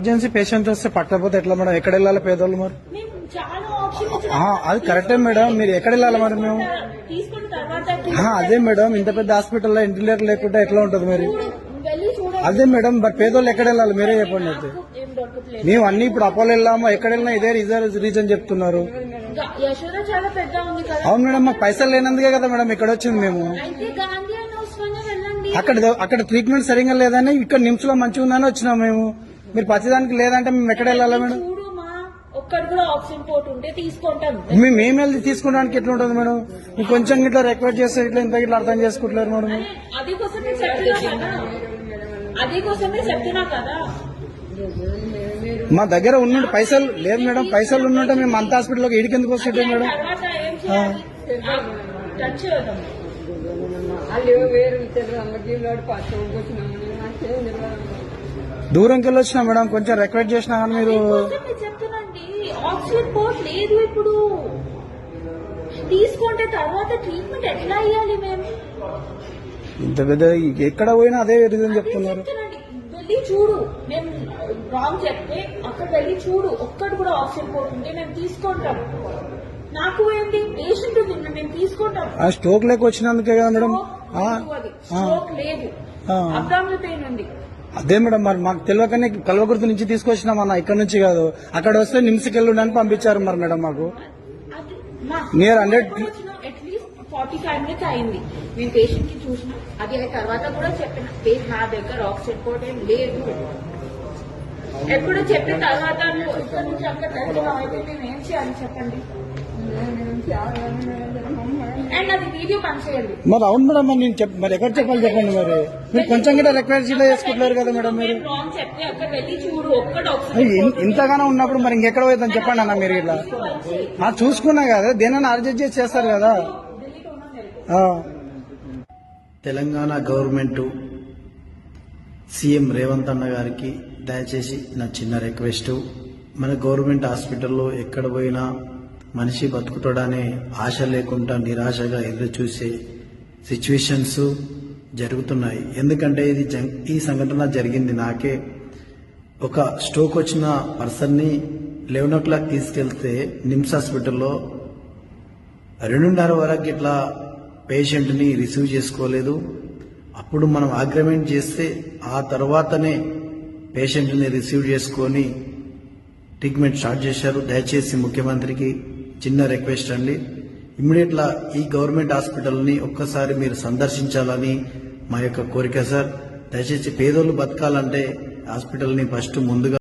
Emergency patient వస్తే పట్టకపోతే ఎట్లా madam? ఎక్కడ వెళ్ళాలి పేదోళ్ళు మరి? అది కరెక్టే మేడం, మీరు ఎక్కడ వెళ్ళాలి మరి? మేము అదే మేడం, ఇంత పెద్ద హాస్పిటల్లో ఇంటిలేటర్ లేకుండా ఎట్లా ఉంటుంది మరి? అదే మేడం, మరి పేదోళ్ళు ఎక్కడ వెళ్ళాలి మీరే చెప్పండి. అయితే మేము అన్ని ఇప్పుడు అపోలో వెళ్ళాము, ఎక్కడ వెళ్ళినా ఇదే రీజన్ చెప్తున్నారు. అవును మేడం, మాకు పైసలు లేనందుకే కదా మేడం ఇక్కడ వచ్చింది. మేము అక్కడ ట్రీట్మెంట్ సరిగ్గా లేదని ఇక్కడ నిమ్స్ లో మంచిగా ఉందని వచ్చినాం మేము. మీరు ప్రతిదానికి లేదంటే మేము ఎక్కడ వెళ్ళాలా మేడం? మేము వెళ్ళి తీసుకోవడానికి ఎట్లా ఉంటుంది మేడం? కొంచెం ఇట్లా రిక్వెస్ట్ చేస్తే ఇట్లా ఇంత ఇట్లా అర్థం చేసుకుంటున్నారు మేడం. మా దగ్గర ఉన్న పైసలు లేదు మేడం, పైసలు ఉన్నట్టు మేము అంత హాస్పిటల్లోకి ఇడికి ఎందుకు వస్తుంటాం మేడం? దూరంకి వెళ్ళి వచ్చినా మేడం, కొంచెం రిక్వెస్ట్ చేసినా కానీ మీరు ఆక్సిజన్ పోర్ట్ లేదు. ఇప్పుడు తీసుకుంటే తర్వాత ట్రీట్మెంట్ ఎట్లా ఇవ్వాలి? మేము ఇంత పెద్ద ఎక్కడ పోయినా అదే రీజన్ చెప్తున్నారు. వెళ్ళి చూడు, మేము రాంగ్ చెప్తే అక్కడ వెళ్ళి చూడు, ఒక్కడు కూడా ఆక్సిజన్ పోర్ట్ ఉంటే మేము తీసుకుంటాం. నాకు ఏంటి పేషెంట్ ఉంది, మేము తీసుకుంటాం. స్ట్రోక్ లేక వచ్చినందుకే కదా మేడం? స్ట్రోక్ లేదు, అబ్డామినల్ పెయిన్ ఉంది. అదే మేడం, మరి మాకు తెలియకనే కల్వకుర్తి నుంచి తీసుకొచ్చినాం అన్న, ఇక్కడ నుంచి కాదు. అక్కడ వస్తే నిమ్స్కి వెళ్ళండి పంపించారు మరి మేడం. మాకు నియర్ 100 అట్లీస్ట్ 45 minutes అయింది. మేము పేషెంట్ కి చూసినాం, అది తర్వాత కూడా చెప్పిన నా దగ్గర ఆక్సిజన్ పోర్ట్ ఏం లేదు. ఎప్పుడు చెప్పిన తర్వాత నువ్వు ఇక్కడ నుంచి అక్కడ అయితే మేము ఏం చేయాలి చెప్పండి? అండ్ అది వీడియో పనిచేయాలి. మరి అవును మేడం, మరి నేను మరి ఎక్కడ చెప్పాలి చెప్పండి? మరి మీరు కొంచెం కూడా రిక్వెస్ట్ చేసుకుంటున్నారు కదా మేడం. మీరు చెప్తే అక్కడ వెళ్ళి చూడు, ఒక్కడు ఇంతగానో ఉన్నప్పుడు మరి ఇంకెక్కడ పోతుందని చెప్పండి అన్న. మీరు ఇట్లా చూసుకున్నా కదా, దేనైనా అడ్జస్ట్ చేసి చేస్తారు కదా. తెలంగాణ గవర్నమెంట్ సీఎం రేవంత్ అన్న గారికి దయచేసి నా చిన్న రిక్వెస్ట్, మన గవర్నమెంట్ హాస్పిటల్లో ఎక్కడ పోయినా మనిషి బతుకుతాడనే ఆశ లేకుండా నిరాశగా ఎదురు చూసే సిచ్యువేషన్స్ జరుగుతున్నాయి. ఎందుకంటే ఈ సంఘటన జరిగింది నాకే. ఒక స్ట్రోక్ వచ్చిన పర్సన్ని 11 o'clock తీసుకెళ్తే నిమ్స్ హాస్పిటల్లో 2:30 వరకు ఇట్లా పేషెంట్ని రిసీవ్ చేసుకోలేదు. అప్పుడు మనం అగ్రిమెంట్ చేస్తే ఆ తర్వాతనే పేషెంట్ని రిసీవ్ చేసుకొని ట్రీట్మెంట్ స్టార్ట్ చేశారు. దయచేసి ముఖ్యమంత్రికి చిన్న రిక్వెస్ట్ అండి, ఇమ్మీడియట్లా ఈ గవర్నమెంట్ హాస్పిటల్ని ఒక్కసారి మీరు సందర్శించాలని మా యొక్క కోరిక సార్. దయచేసి పేదోళ్ళు బతకాలంటే హాస్పిటల్ని ఫస్ట్ ముందుగా